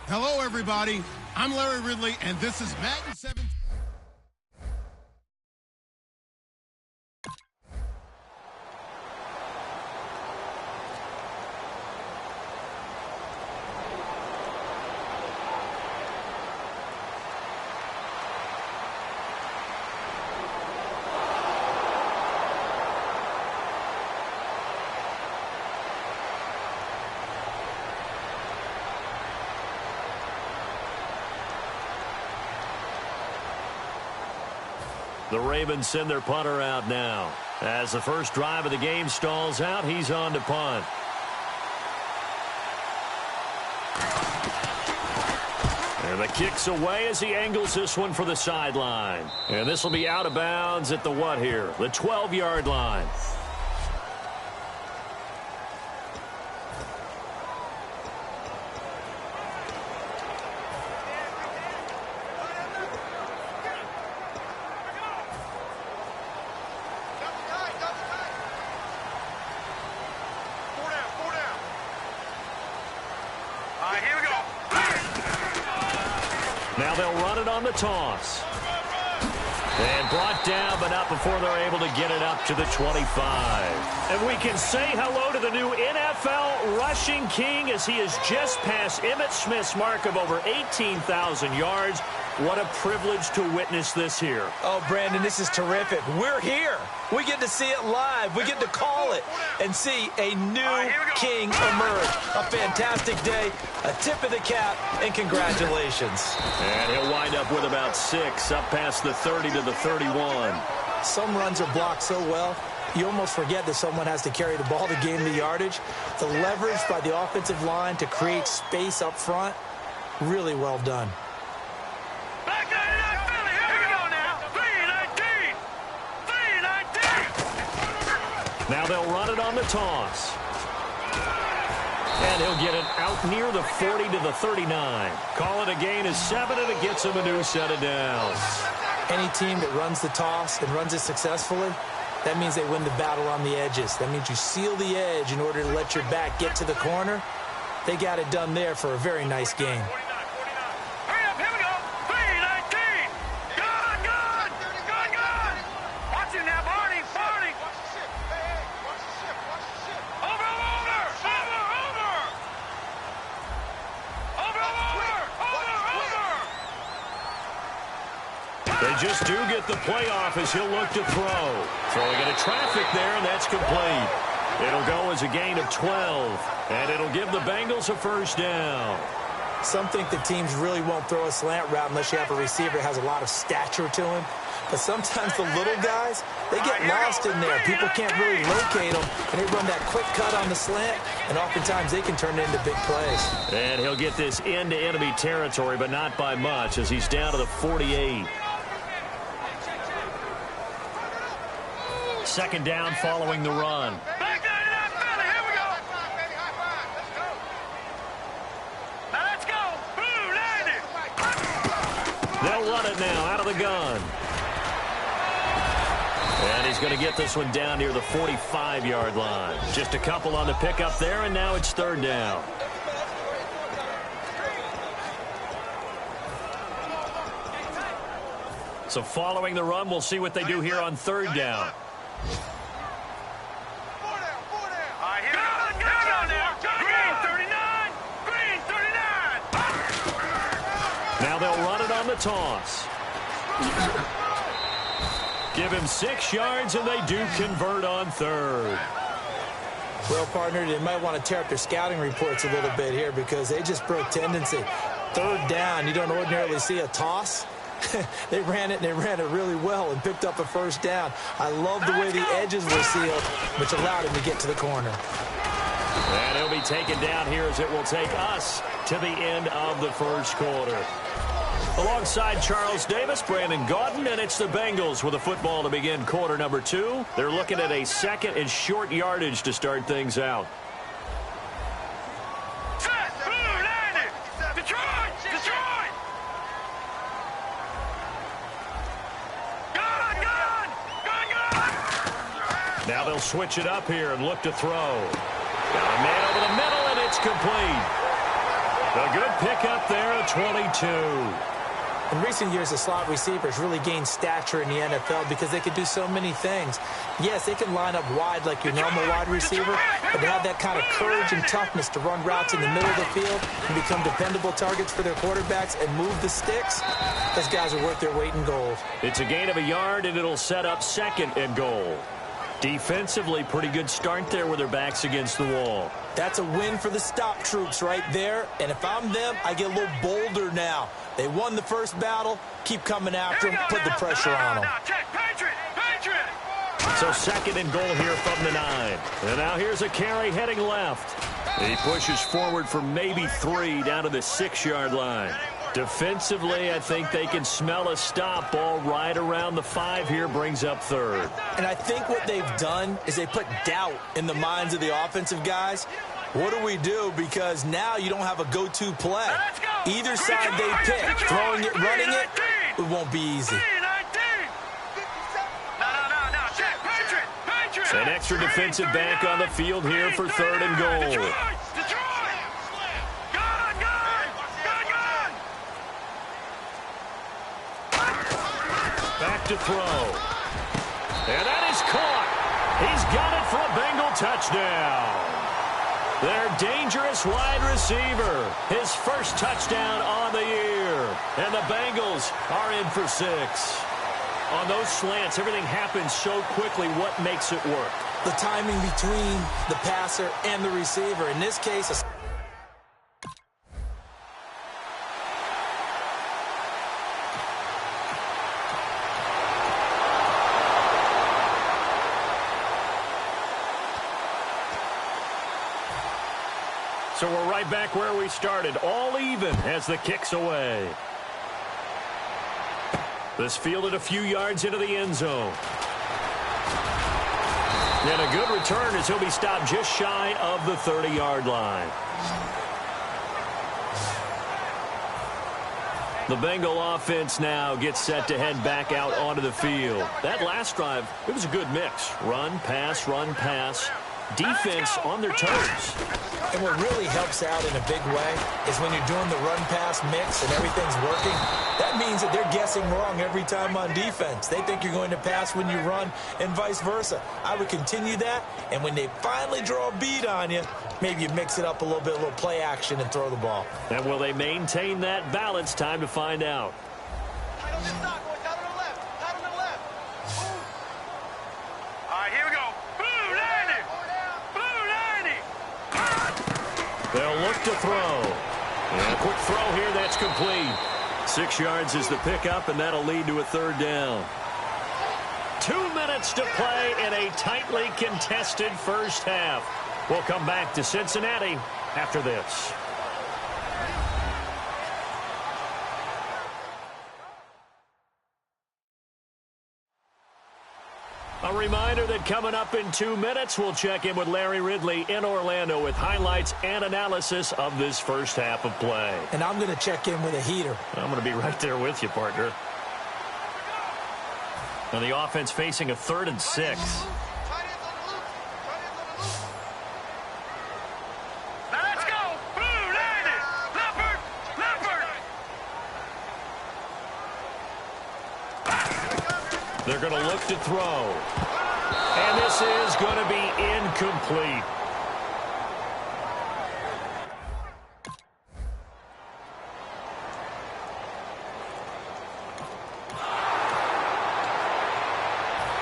Hello, everybody. I'm Larry Ridley, and this is Madden 17. The Ravens send their punter out now. As the first drive of the game stalls out, he's on to punt. And the kick's away as he angles this one for the sideline. And this will be out of bounds at the what here? The 12-yard line. Now they'll run it on the toss. And brought down, but not before they're able to get it up to the 25. And we can say hello to the new NFL rushing king as he has just passed Emmitt Smith's mark of over 18,000 yards. What a privilege to witness this here. Oh, Brandon, this is terrific. We're here. We get to see it live. We get to call it and see a new king emerge. A fantastic day, a tip of the cap, and congratulations. And he'll wind up with about 6, up past the 30 to the 31. Some runs are blocked so well, you almost forget that someone has to carry the ball to gain the yardage. The leverage by the offensive line to create space up front, really well done. Now they'll run it on the toss. And he'll get it out near the 40 to the 39. Call it a gain of 7, and it gets him a new set of downs. Any team that runs the toss and runs it successfully, that means they win the battle on the edges. That means you seal the edge in order to let your back get to the corner. They got it done there for a very nice game. They just do get the playoff as he'll look to throw. Throwing into traffic there, and that's complete. It'll go as a gain of 12, and it'll give the Bengals a first down. Some think the teams really won't throw a slant route unless you have a receiver that has a lot of stature to him. But sometimes the little guys, they get lost in there. People can't really locate them, and they run that quick cut on the slant, and oftentimes they can turn it into big plays. And he'll get this into enemy territory, but not by much, as he's down to the 48. Second down following the run. They'll run it now out of the gun. And he's going to get this one down near the 45-yard line. Just a couple on the pickup there, and now it's third down. So following the run, we'll see what they do here on third down. Now they'll run it on the toss. Give him 6 yards, and they do convert on third. Well, partner, they might want to tear up their scouting reports a little bit here because they just broke tendency. Third down, you don't ordinarily see a toss. They ran it, and they ran it really well and picked up a first down. I love the way the edges were sealed, which allowed him to get to the corner. And he'll be taken down here as it will take us to the end of the first quarter. Alongside Charles Davis, Brandon Gaudin, and it's the Bengals with a football to begin quarter number 2. They're looking at a second and short yardage to start things out. Now they'll switch it up here and look to throw. Got a man over the middle, and it's complete. A good pickup there at 22. In recent years, the slot receivers really gained stature in the NFL because they could do so many things. Yes, they can line up wide like your normal wide receiver, but to have that kind of courage and toughness to run routes in the middle of the field and become dependable targets for their quarterbacks and move the sticks, those guys are worth their weight in gold. It's a gain of a yard, and it'll set up 2nd and goal. Defensively, pretty good start there with their backs against the wall. That's a win for the stop troops right there, and if I'm them, I get a little bolder now. They won the first battle. Keep coming after them. Put the pressure on them. So 2nd and goal here from the 9. And now here's a carry heading left. He pushes forward for maybe 3 down to the 6-yard line. Defensively, I think they can smell a stop. Ball right around the 5 here, brings up 3rd. And I think what they've done is they put doubt in the minds of the offensive guys. What do we do? Because now you don't have a go-to play. Either side they pick, throwing it, running it, it won't be easy. An extra defensive back on the field here for 3rd and goal. Back to throw. And that is caught. He's got it for a Bengal touchdown. Their dangerous wide receiver. His first touchdown on the year. And the Bengals are in for 6. On those slants, everything happens so quickly. What makes it work? The timing between the passer and the receiver. In this case, so we're right back where we started, all even as the kick's away. This fielded a few yards into the end zone. And a good return as he'll be stopped just shy of the 30-yard line. The Bengal offense now gets set to head back out onto the field. That last drive, it was a good mix. Run, pass, defense on their toes. and what really helps out in a big way is when you're doing the run-pass mix and everything's working, that means that they're guessing wrong every time on defense. They think you're going to pass when you run and vice versa. I would continue that, and when they finally draw a beat on you, maybe you mix it up a little bit, a little play action, and throw the ball. And will they maintain that balance? Time to find out. They'll look to throw. And a quick throw here, that's complete. 6 yards is the pickup, and that'll lead to a third down. 2 minutes to play in a tightly contested first half. We'll come back to Cincinnati after this. A reminder that coming up in 2 minutes, we'll check in with Larry Ridley in Orlando with highlights and analysis of this first half of play. And I'm going to check in with a heater. I'm going to be right there with you, partner. Now the offense facing a 3rd and 6. They're going to look to throw. And this is going to be incomplete.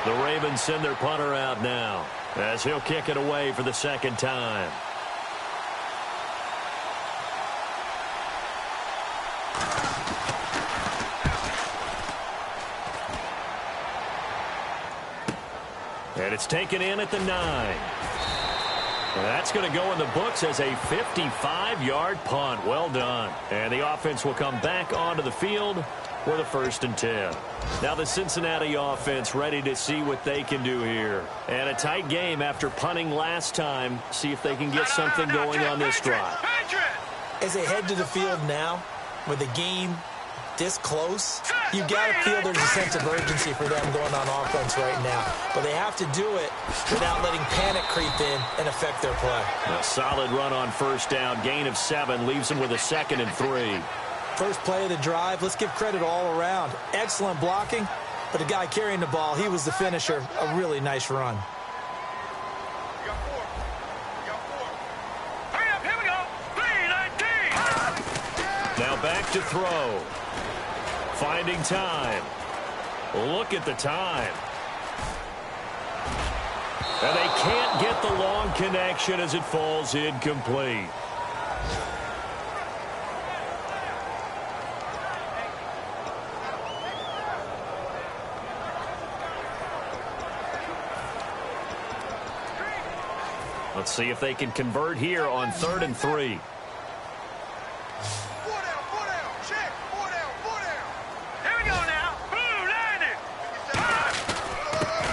The Ravens send their punter out now as he'll kick it away for the second time. And it's taken in at the 9. That's going to go in the books as a 55-yard punt. Well done. And the offense will come back onto the field for the 1st and 10. Now the Cincinnati offense ready to see what they can do here. And a tight game after punting last time. See if they can get something going on this drive. As they head to the field now, with the game this close, you've got to feel there's a sense of urgency for them going on offense right now. But they have to do it without letting panic creep in and affect their play. A solid run on first down. Gain of 7 leaves them with a 2nd and 3. First play of the drive, let's give credit all around. Excellent blocking, but the guy carrying the ball, he was the finisher. A really nice run. Now back to throw. Finding time. Look at the time. And they can't get the long connection as it falls incomplete. Let's see if they can convert here on 3rd and 3.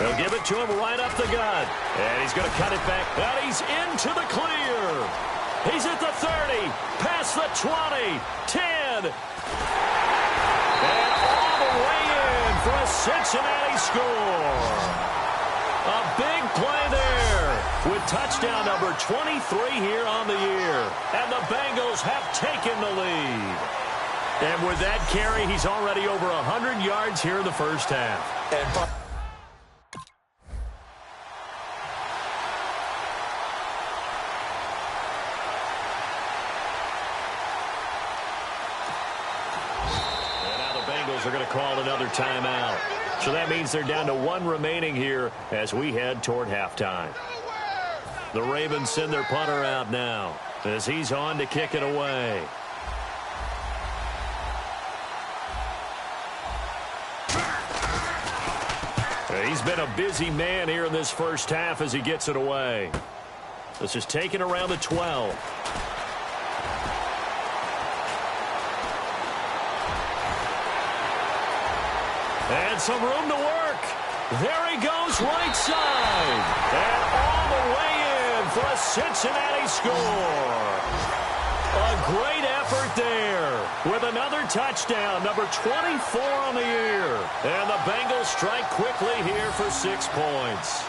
They'll give it to him right up the gut. And he's going to cut it back. And he's into the clear. He's at the 30. Past the 20. 10. And all the way in for a Cincinnati score. A big play there with touchdown number 23 here on the year. And the Bengals have taken the lead. And with that carry, he's already over 100 yards here in the first half. And are going to call another timeout. So that means they're down to 1 remaining here as we head toward halftime. The Ravens send their punter out now as he's on to kick it away. He's been a busy man here in this first half as he gets it away. This is taken around the 12. And some room to work. There he goes right side. And all the way in for a Cincinnati score. A great effort there with another touchdown, number 24 on the year. And the Bengals strike quickly here for 6 points.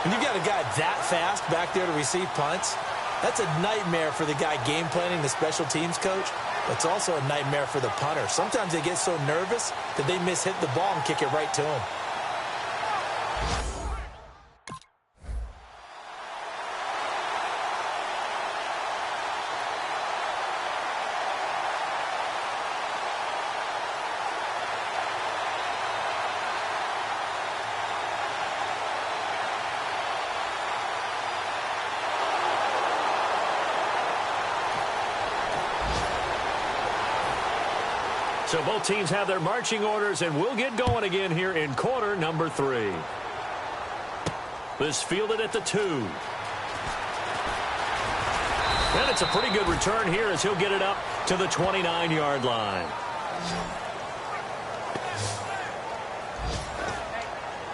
When you've got a guy that fast back there to receive punts, that's a nightmare for the guy game planning, the special teams coach. It's also a nightmare for the punter. Sometimes they get so nervous that they hit the ball and kick it right to him. So both teams have their marching orders, and we'll get going again here in quarter number 3. This fielded at the 2. And it's a pretty good return here as he'll get it up to the 29-yard line.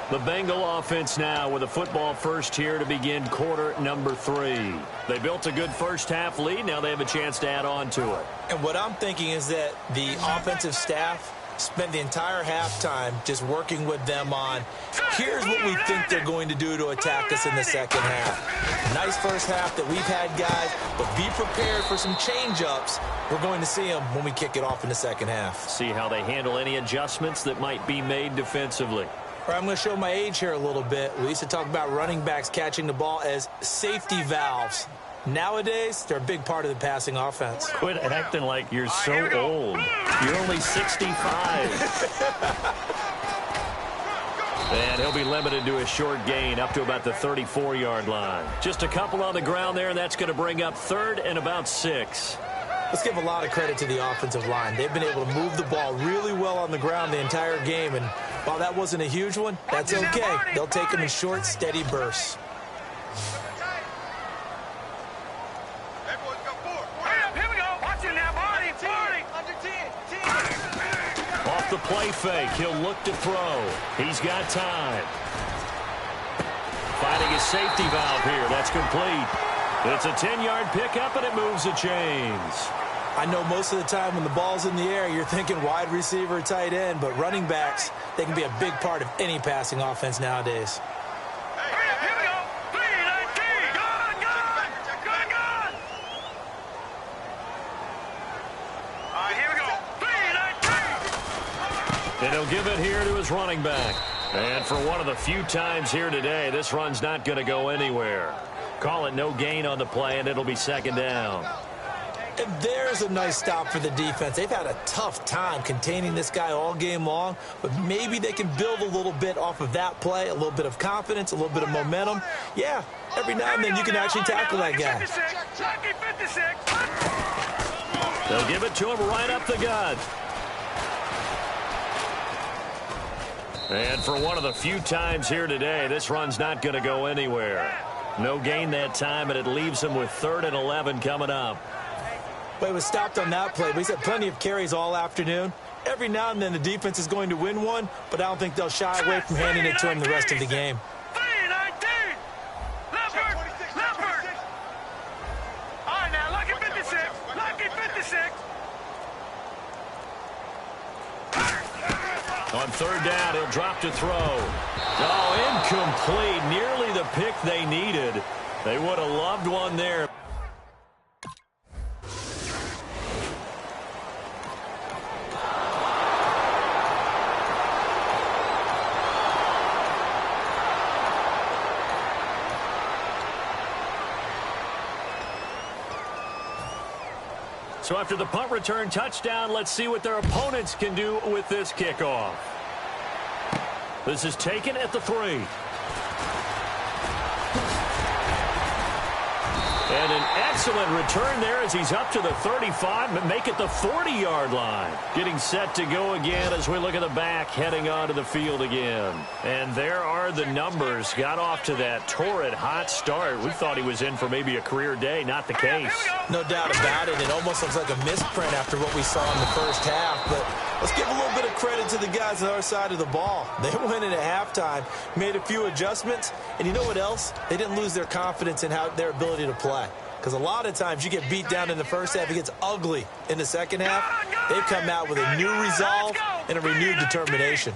The Bengal offense now with a football first here to begin quarter number 3. They built a good first half lead. Now they have a chance to add on to it. And what I'm thinking is that the offensive staff spent the entire halftime just working with them on, here's what we think they're going to do to attack us in the second half. Nice first half that we've had, guys, but be prepared for some change-ups. We're going to see them when we kick it off in the second half. See how they handle any adjustments that might be made defensively. I'm going to show my age here a little bit. We used to talk about running backs catching the ball as safety valves. Nowadays, they're a big part of the passing offense. Quit acting like you're so old. You're only 65. And he'll be limited to a short gain up to about the 34-yard line. Just a couple on the ground there, and that's going to bring up 3rd and about 6. Let's give a lot of credit to the offensive line. They've been able to move the ball really well on the ground the entire game, and while that wasn't a huge one, that's okay. They'll take them in short, steady bursts. Off the play fake, he'll look to throw. He's got time. Finding his safety valve here. That's complete. It's a 10-yard pickup, and it moves the chains. I know most of the time when the ball's in the air, you're thinking wide receiver, tight end, but running backs, they can be a big part of any passing offense nowadays. And he'll give it here to his running back. And for one of the few times here today, this run's not going to go anywhere. Call it no gain on the play, and it'll be second down. And there's a nice stop for the defense. They've had a tough time containing this guy all game long, but maybe they can build a little bit off of that play, a little bit of confidence, a little bit of momentum. Yeah, every now and then you can actually tackle that guy. They'll give it to him right up the gut. And for one of the few times here today, this run's not going to go anywhere. No gain that time, and it leaves him with 3rd and 11 coming up. Well, he was stopped on that play, but he's had plenty of carries all afternoon. Every now and then the defense is going to win one, but I don't think they'll shy away from handing it to him the rest of the game. On 3rd down, he'll drop to throw. Oh, incomplete. Nearly the pick they needed. They would have loved one there. So after the punt return touchdown, let's see what their opponents can do with this kickoff. This is taken at the 3. And an excellent return there as he's up to the 35, but make it the 40-yard line. Getting set to go again as we look at the back, heading onto the field again. And there are the numbers. Got off to that torrid hot start. We thought he was in for maybe a career day. Not the case. No doubt about it. It almost looks like a misprint after what we saw in the first half. But let's give a little bit of credit to the guys on our side of the ball. They went in at halftime, made a few adjustments, and you know what else? They didn't lose their confidence in their ability to play. Because a lot of times you get beat down in the first half, it gets ugly in the second half. They've come out with a new resolve and a renewed determination.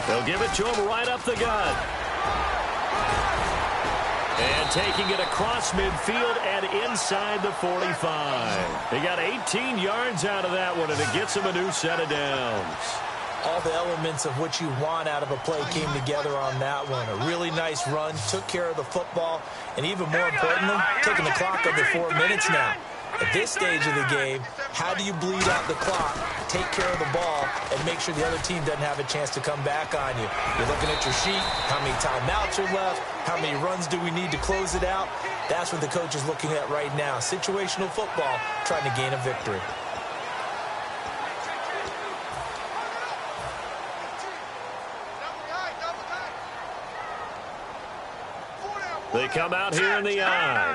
They'll give it to him right up the gut. And taking it across midfield and inside the 45. They got 18 yards out of that one, and it gets them a new set of downs. All the elements of what you want out of a play came together on that one. A really nice run, took care of the football, and even more importantly, taking the clock under 4 minutes now. At this stage of the game, how do you bleed out the clock, take care of the ball, and make sure the other team doesn't have a chance to come back on you? You're looking at your sheet, how many timeouts are left, how many runs do we need to close it out? That's what the coach is looking at right now. Situational football, trying to gain a victory. They come out here in the eye.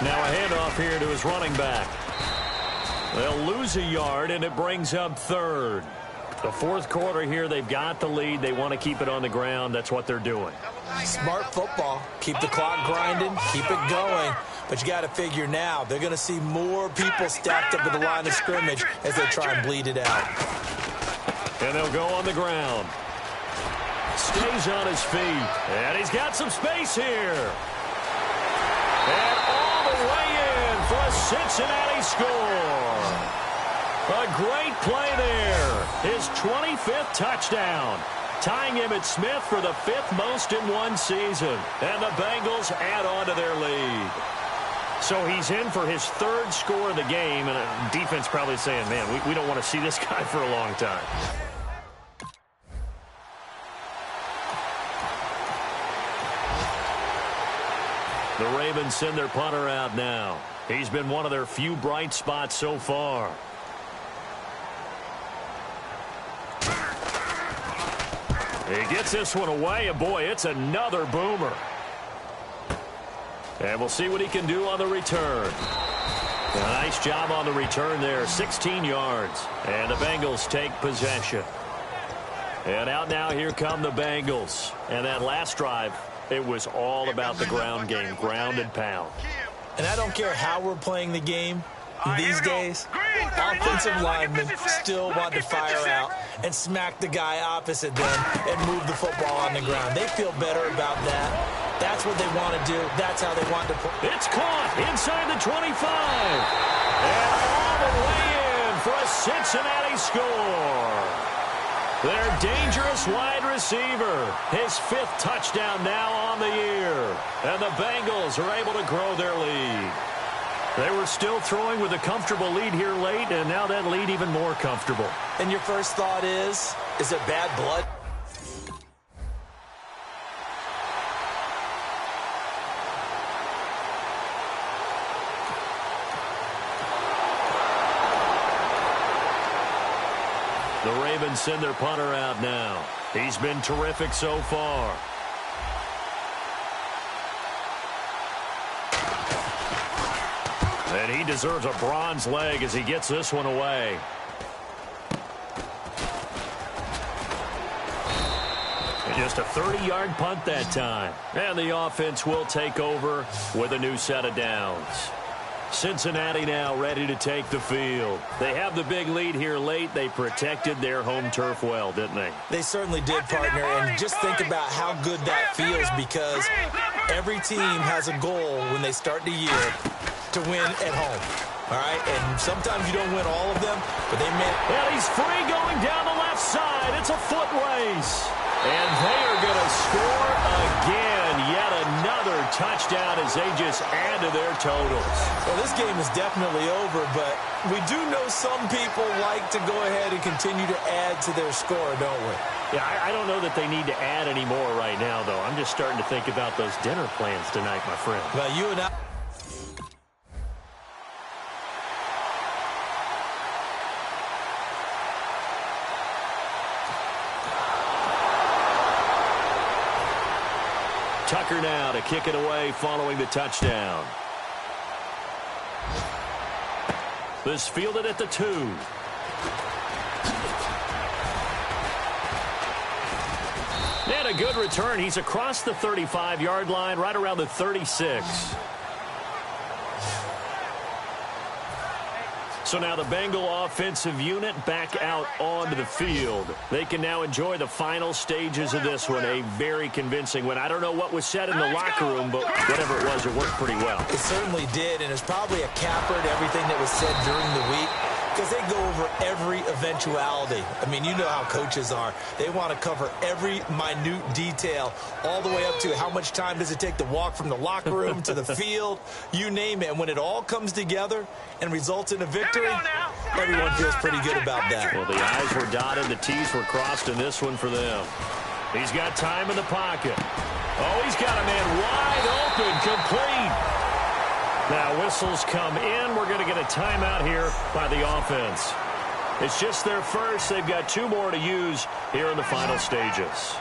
Now a handoff here to his running back. They'll lose a yard, and it brings up 3rd. The 4th quarter here, they've got the lead. They want to keep it on the ground. That's what they're doing. Smart football. Keep the clock grinding. Keep it going. But you got to figure now, they're going to see more people stacked up at the line of scrimmage as they try and bleed it out. And they'll go on the ground. Stays on his feet. And he's got some space here. And all the way in for a Cincinnati score. A great play there. His 25th touchdown. Tying him at Smith for the 5th most in one season. And the Bengals add on to their lead. So he's in for his 3rd score of the game. And the defense probably saying, man, we don't want to see this guy for a long time. The Ravens send their punter out now. He's been one of their few bright spots so far. He gets this one away, and boy, it's another boomer. And we'll see what he can do on the return. A nice job on the return there, 16 yards. And the Bengals take possession. And out now, here come the Bengals. And that last drive, It was all about the ground game, ground and pound. And I don't care how we're playing the game these days, offensive linemen still want to fire out and smack the guy opposite them and move the football on the ground. They feel better about that. That's what they want to do. That's how they want to play. It's caught inside the 25. And all the way in for a Cincinnati score. Their dangerous wide receiver. His 5th touchdown now on the year. And the Bengals are able to grow their lead. They were still throwing with a comfortable lead here late, and now that lead even more comfortable. And your first thought is it bad blood? The Ravens send their punter out now. He's been terrific so far. And he deserves a bronze leg as he gets this one away. And just a 30-yard punt that time. And the offense will take over with a new set of downs. Cincinnati now ready to take the field. They have the big lead here late. They protected their home turf well, didn't they? They certainly did, partner. And just think about how good that feels, because every team has a goal when they start the year to win at home. All right? And sometimes you don't win all of them, but they may. And he's free going down the left side. It's a foot race. And they are going to score again. Yet another touchdown as they just add to their totals. Well, this game is definitely over, but we do know some people like to go ahead and continue to add to their score, don't we? Yeah, I don't know that they need to add any more right now, though. I'm just starting to think about those dinner plans tonight, my friend. Well, you and I... Tucker now to kick it away following the touchdown. This fielded at the 2. And a good return. He's across the 35-yard line, right around the 36. So now the Bengal offensive unit back out onto the field. They can now enjoy the final stages of this one. A very convincing win. I don't know what was said in the locker room, but whatever it was, it worked pretty well. It certainly did, and it's probably a capper to everything that was said during the week, because they go over every eventuality. I mean, you know how coaches are. They want to cover every minute detail, all the way up to how much time does it take to walk from the locker room to the field, you name it. And when it all comes together and results in a victory, everyone feels pretty good about that. Well, the I's were dotted, the T's were crossed in this one for them. He's got time in the pocket. Oh, he's got a man wide open, complete. Now whistles come in. We're going to get a timeout here by the offense. It's just their first. They've got 2 more to use here in the final stages.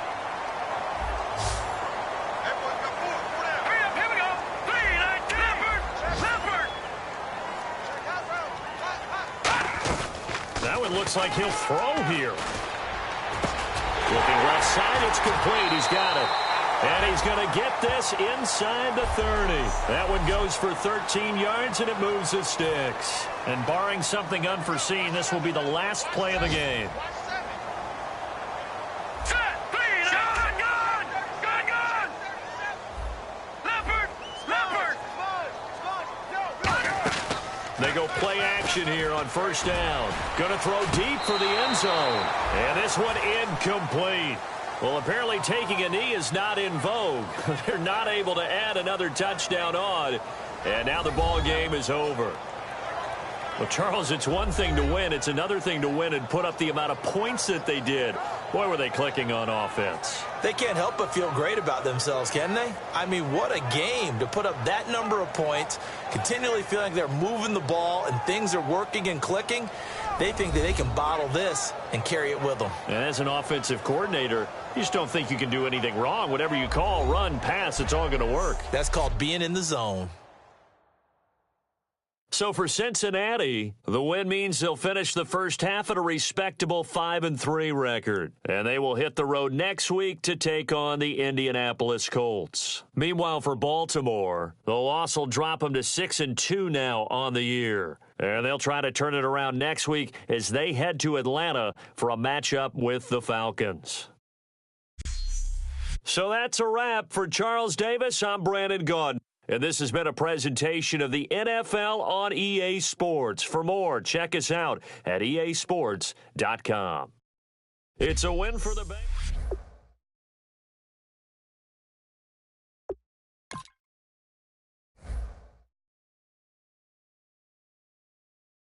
That one looks like he'll throw here. Looking left side, it's complete. He's got it. And he's going to get this inside the 30. That one goes for 13 yards, and it moves the sticks. And barring something unforeseen, this will be the last play of the game. They go play action here on first down. Going to throw deep for the end zone. And this one incomplete. Well, apparently taking a knee is not in vogue. They're not able to add another touchdown on. And now the ball game is over. Well, Charles, it's one thing to win. It's another thing to win and put up the amount of points that they did. Boy, were they clicking on offense. They can't help but feel great about themselves, can they? I mean, what a game to put up that number of points, continually feeling like they're moving the ball and things are working and clicking. They think that they can bottle this and carry it with them. And as an offensive coordinator, you just don't think you can do anything wrong. Whatever you call, run, pass, it's all going to work. That's called being in the zone. So for Cincinnati, the win means they'll finish the first half at a respectable 5-3 record. And they will hit the road next week to take on the Indianapolis Colts. Meanwhile, for Baltimore, the loss will drop them to 6-2 now on the year. And they'll try to turn it around next week as they head to Atlanta for a matchup with the Falcons. So that's a wrap. For Charles Davis, I'm Brandon Gaudin. And this has been a presentation of the NFL on EA Sports. For more, check us out at easports.com. It's a win for the Bengals.